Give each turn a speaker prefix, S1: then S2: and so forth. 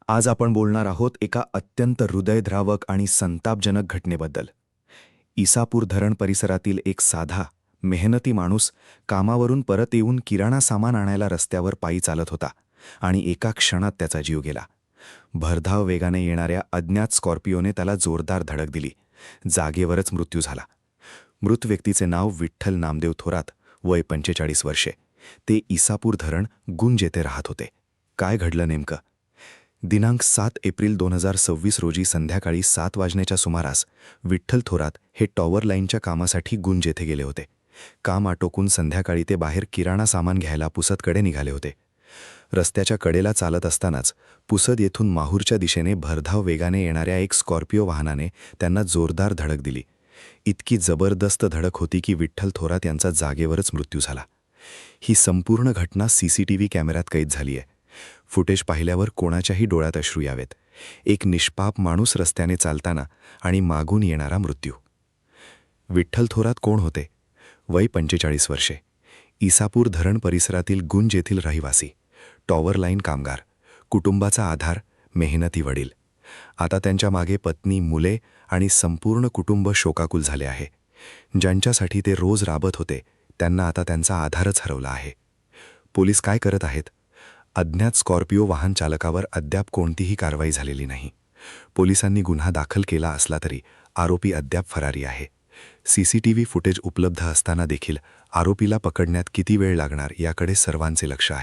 S1: आज आपण बोलणार आहोत एका अत्यंत हृदयद्रावक आणि संतापजनक घटनेबद्दल. इसापूर धरण परिसरातील एक साधा, मेहनती माणूस कामावरून परत येऊन किराणा सामान आणायला रस्त्यावर पायी चालत होता आणि एका क्षणात त्याचा जीव गेला. भरधाव वेगाने येणाऱ्या अज्ञात स्कॉर्पिओने त्याला जोरदार धडक दिली. जागेवरच मृत्यू झाला. मृत व्यक्तीचे नाव विठ्ठल नामदेव थोरात, वय 45 वर्षे. ते इसापूर धरण, गुंज येथे राहत होते. काय घडलं नेमकं? दिनांक 7 एप्रिल 2026 रोजी संध्याकाळी 7 वाजण्याच्या सुमारास विठ्ठल थोरात हे टॉवर लाईनच्या कामासाठी गुंज येथे गेले होते. काम आटोकून संध्याकाळी ते बाहेर किराणा सामान घ्यायला पुसदकडे निघाले होते. रस्त्याच्या कडेला चालत असतानाच पुसद येथून माहूरच्या दिशेने भरधाव वेगाने येणाऱ्या एक स्कॉर्पिओ वाहनाने त्यांना जोरदार धडक दिली. इतकी जबरदस्त धडक होती की विठ्ठल थोरात यांचा जागेवरच मृत्यू झाला. ही संपूर्ण घटना सीसीटीव्ही कॅमेऱ्यात कैद झाली आहे. फुटेज पाहिल्यावर कोणाच्याही डोळ्यात अश्रू यावेत. एक निष्पाप माणूस रस्त्याने चालताना आणि मागून येणारा मृत्यू. विठ्ठल थोरात कोण होते? वय 45 वर्षे. इसापूर धरण परिसरातील गुंज येथील रहिवासी. टॉवर लाईन कामगार. कुटुंबाचा आधार, मेहनती वडील. आता त्यांच्या मागे पत्नी, मुले आणि संपूर्ण कुटुंब शोकाकुल झाले आहे. ज्यांच्यासाठी ते रोज राबत होते त्यांना आता त्यांचा आधारच हरवला आहे. पोलीस काय करत आहेत? अज्ञात स्कॉर्पिओ वाहन चालकावर अद्याप कोणतीही कारवाई झालेली नाही. पोलिसांनी गुन्हा दाखल केला असला तरी आरोपी अद्याप फरारी आहे. सीसीटीव्ही फुटेज उपलब्ध असताना देखील आरोपीला पकडण्यात किती वेळ लागणार याकडे सर्वांचे लक्ष आहे.